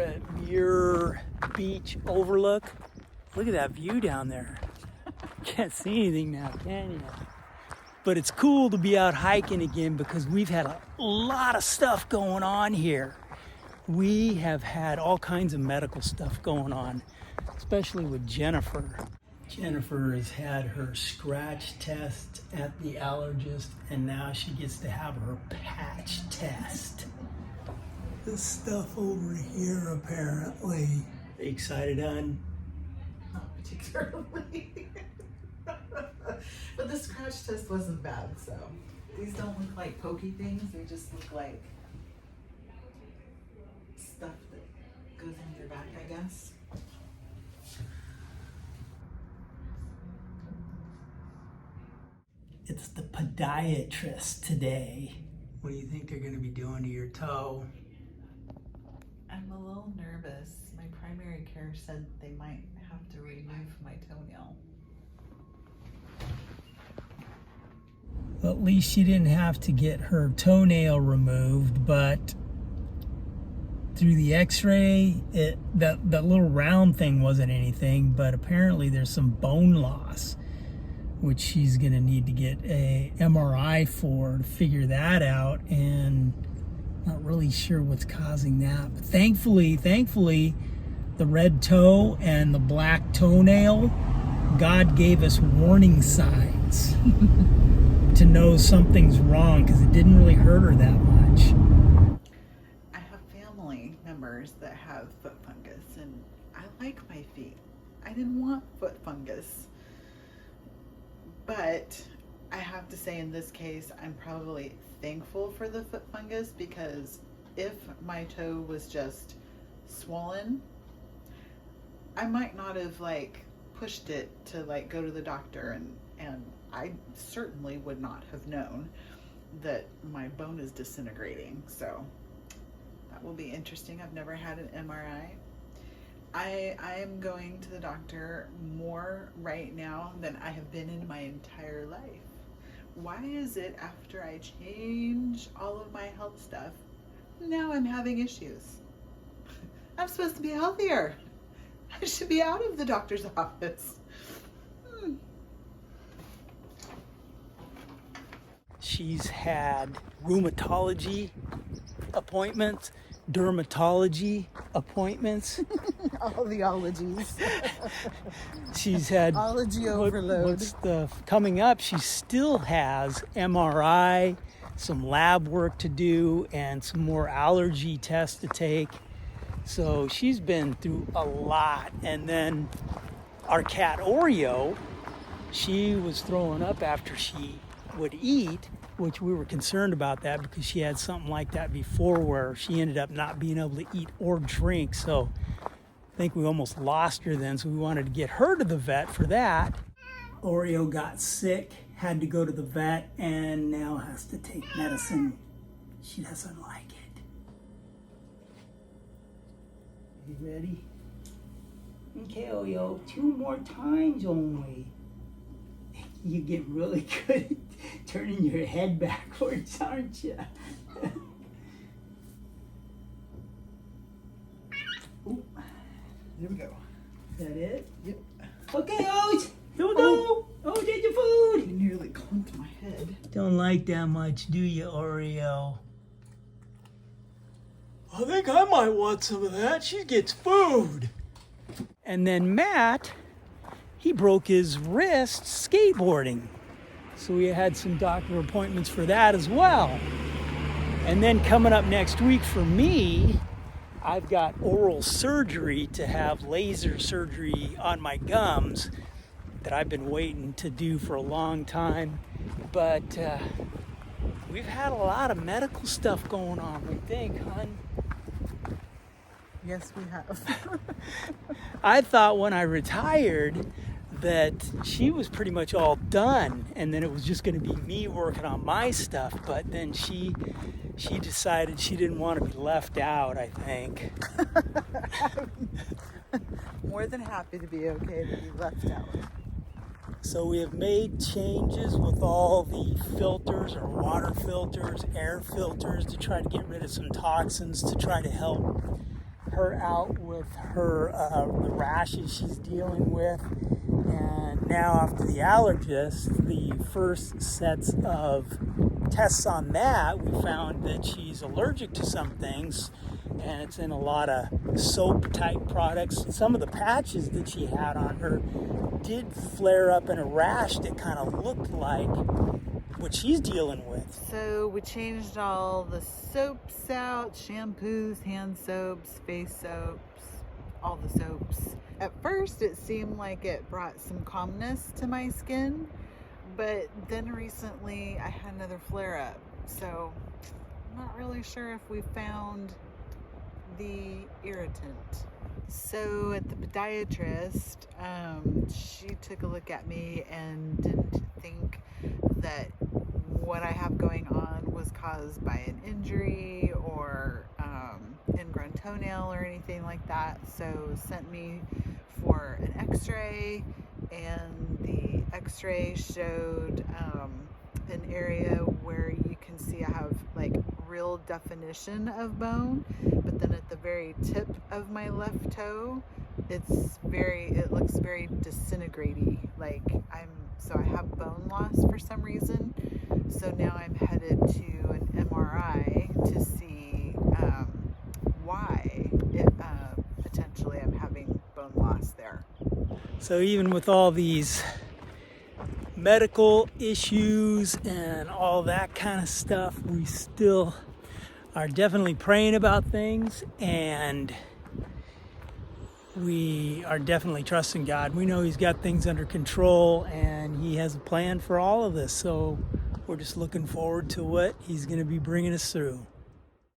at Muir Beach Overlook. Look at that view down there. Can't see anything now, can you? But it's cool to be out hiking again because we've had a lot of stuff going on here. We have had all kinds of medical stuff going on, especially with Jennifer. Jennifer has had her scratch test at the allergist, and now she gets to have her patch test. This stuff over here, apparently. Are you excited, hon? Not particularly. But the scratch test wasn't bad, so. These don't look like pokey things, they just look like stuff that goes on your back, I guess. It's the podiatrist today. What do you think they're going to be doing to your toe? I'm a little nervous. My primary care said they might have to remove my toenail. Well, at least she didn't have to get her toenail removed, but through the x-ray, that little round thing wasn't anything, but apparently there's some bone loss, which she's going to need to get a MRI for to figure that out, and not really sure what's causing that. But thankfully, the red toe and the black toenail, God gave us warning signs to know something's wrong, because it didn't really hurt her that much. I have family members that have foot fungus, and I like my feet. I didn't want foot fungus. But I have to say, in this case, I'm probably thankful for the foot fungus, because if my toe was just swollen, I might not have pushed it to go to the doctor, and I certainly would not have known that my bone is disintegrating. So that will be interesting. I've never had an MRI. I am going to the doctor more right now than I have been in my entire life. Why is it after I change all of my health stuff, now I'm having issues? I'm supposed to be healthier. I should be out of the doctor's office. She's had rheumatology appointments, dermatology appointments. All the ologies. She's had ology overload. Coming up, she still has MRI, some lab work to do, and some more allergy tests to take. So she's been through a lot. And then our cat Oreo, she was throwing up after she would eat, which we were concerned about that because she had something like that before where she ended up not being able to eat or drink. So I think we almost lost her then, so we wanted to get her to the vet for that. Oreo got sick, had to go to the vet, and now has to take medicine. She doesn't like it. You ready? Okay, Oreo, 2 more times only. You get really good at turning your head backwards, aren't you? Ooh, there we go. Is that it? Yep. Okay, Oats, here we go. Oh, get your food. You nearly clunked my head. Don't like that much, do you, Oreo? I think I might want some of that. She gets food. And then Matt, he broke his wrist skateboarding. So we had some doctor appointments for that as well. And then coming up next week for me, I've got oral surgery to have laser surgery on my gums that I've been waiting to do for a long time. But we've had a lot of medical stuff going on, we think, hon. Yes, we have. I thought when I retired that she was pretty much all done, and then it was just going to be me working on my stuff. But then she decided she didn't want to be left out, I think. More than happy to be okay to be left out. So we have made changes with all the filters, or water filters, air filters, to try to get rid of some toxins, to try to help her out with her the rashes she's dealing with. And now after the allergist, the first sets of tests on that, we found that she's allergic to some things, and it's in a lot of soap type products. Some of the patches that she had on her did flare up in a rash that kind of looked like what she's dealing with. So we changed all the soaps out, shampoos, hand soaps, face soaps, all the soaps. At first it seemed like it brought some calmness to my skin, but then recently I had another flare up. So I'm not really sure if we found the irritant. So at the podiatrist, she took a look at me and didn't think that what I have going on was caused by an injury or ingrown toenail or anything like that. So sent me for an x-ray, and the x-ray showed an area where you can see I have like real definition of bone, but then at the very tip of my left toe, it looks very disintegrating. Like I have bone loss for some reason. So now I'm headed to an MRI to see why potentially I'm having bone loss there. So even with all these medical issues and all that kind of stuff, we still are definitely praying about things, and we are definitely trusting God. We know He's got things under control, and He has a plan for all of this. So we're just looking forward to what He's going to be bringing us through.